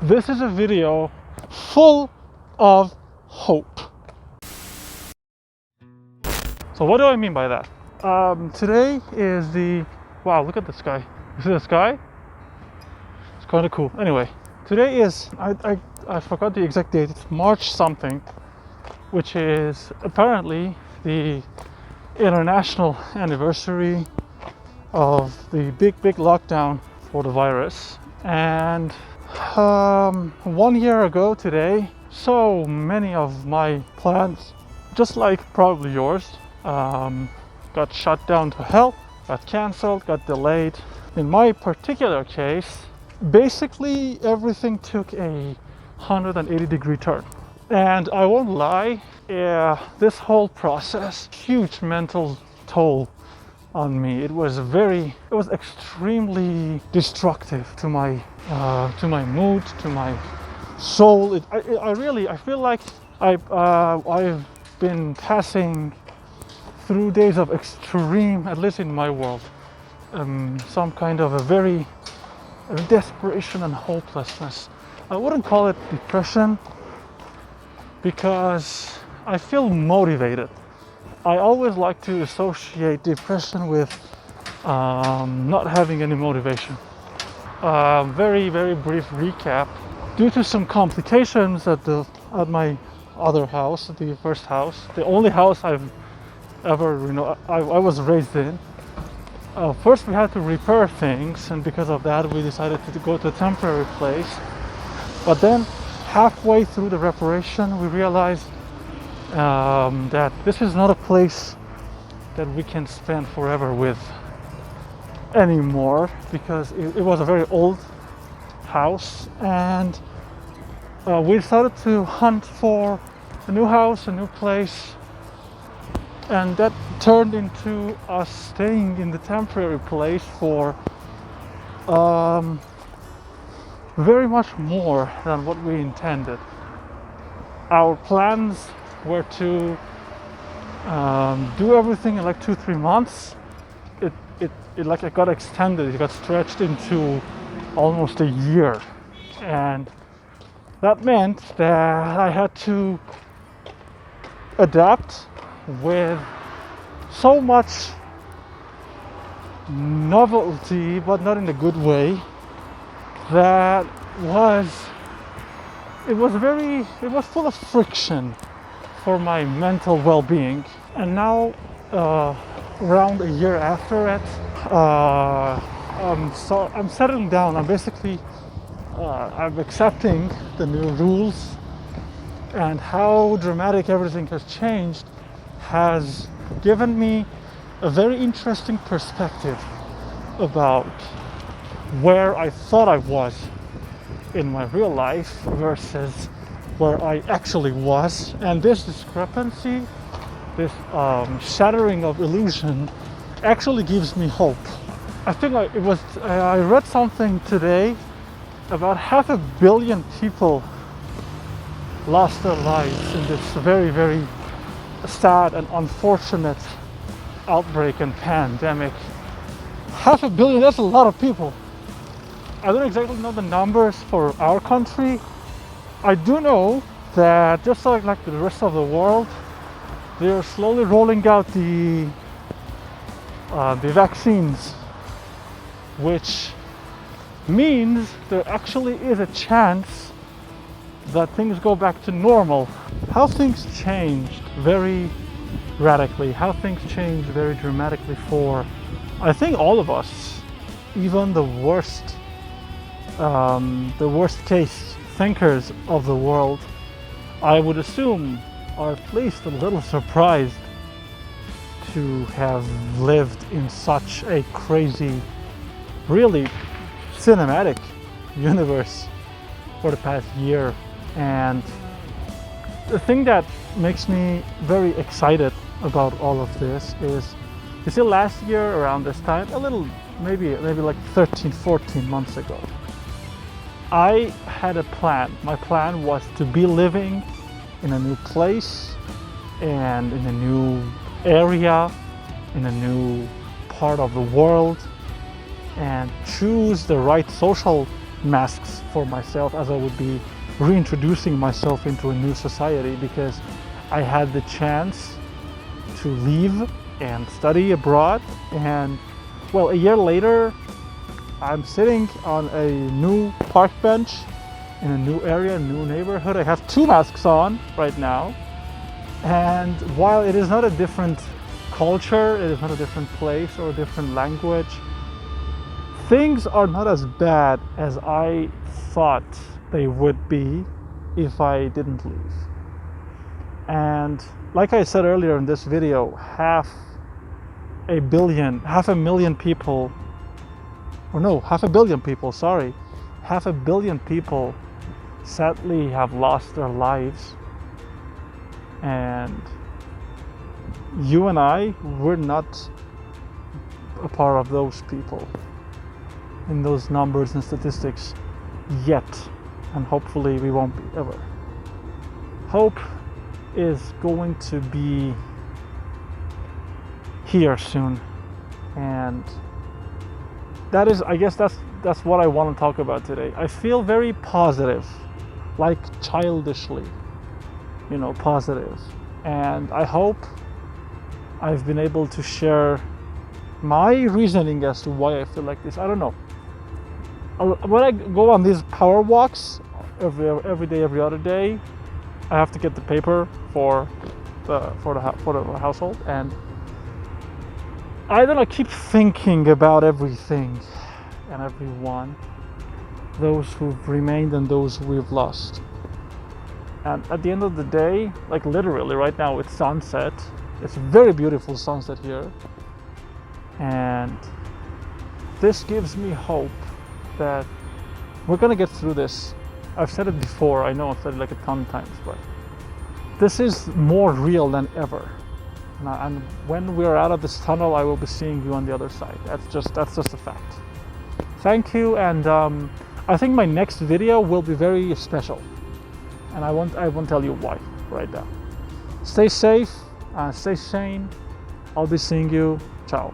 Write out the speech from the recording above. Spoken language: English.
This is a video full of hope. So what do I mean by that? Today is the... Wow, look at the sky. You see the sky? It's kind of cool. Anyway, today is... I forgot the exact date. It's March something, which is apparently the international anniversary of the big lockdown for the virus. And 1 year ago today, so many of my plans, just like probably yours, got shut down to hell, got cancelled, got delayed. In my particular case, basically everything took a 180-degree turn. And I won't lie, this whole process, huge mental toll on me. It was extremely destructive to my mood, to my soul. I feel like I've been passing through days of extreme, at least in my world, some kind of a desperation and hopelessness. I wouldn't call it depression because I feel motivated. I always like to associate depression with not having any motivation. Very brief recap. Due to some complications at my other house, the first house, the only house I've ever, I was raised in. First we had to repair things, and because of that we decided to go to a temporary place. But then halfway through the reparation we realized that this is not a place that we can spend forever with anymore, because it was a very old house, and we started to hunt for a new house, a new place, and that turned into us staying in the temporary place for very much more than what we intended. Our plans were to do everything in like 2-3 months. It got extended. It got stretched into almost a year, and that meant that I had to adapt with so much novelty, but not in a good way. It was full of friction for my mental well-being. And now, around a year after it, I'm settling down. I'm accepting the new rules, and how dramatic everything has changed has given me a very interesting perspective about where I thought I was in my real life versus where I actually was. And this discrepancy, this shattering of illusion, actually gives me hope. I think I read something today about 500 million people lost their lives in this very sad and unfortunate outbreak and pandemic. 500 million, that's a lot of people. I don't exactly know the numbers for our country. I do know that just like the rest of the world, they are slowly rolling out the vaccines, which means there actually is a chance that things go back to normal. How things changed very radically, how things changed very dramatically for, I think, all of us, even the worst case thinkers of the world, I would assume, are at least a little surprised to have lived in such a crazy, really cinematic universe for the past year. And the thing that makes me very excited about all of this is, you see, last year around this time, a little, maybe like 13-14 months ago, I had a plan. My plan was to be living in a new place and in a new area, in a new part of the world, and choose the right social masks for myself, as I would be reintroducing myself into a new society, because I had the chance to leave and study abroad. And well, a year later, I'm sitting on a new park bench in a new area, a new neighborhood. I have 2 masks on right now. And while it is not a different culture, it is not a different place or a different language, things are not as bad as I thought they would be if I didn't leave. And like I said earlier in this video, half a billion people, half a billion people sadly have lost their lives. And you and I, we're not a part of those people in those numbers and statistics yet, and hopefully we won't be ever. Hope is going to be here soon, and that is, I guess that's what I want to talk about today. I feel very positive, like childishly, positive, and I hope I've been able to share my reasoning as to why I feel like this. I don't know. When I go on these power walks every day, every other day, I have to get the paper for the household, and I don't know, I keep thinking about everything and everyone, those who've remained and those we've lost. And at the end of the day, like literally right now, it's sunset. It's a very beautiful sunset here. And this gives me hope that we're gonna get through this. I've said it before, I know I've said it like a ton of times, but this is more real than ever. And when we're out of this tunnel, I will be seeing you on the other side. That's just a fact. Thank you, and I think my next video will be very special. And I won't tell you why right now. Stay safe, stay sane. I'll be seeing you. Ciao.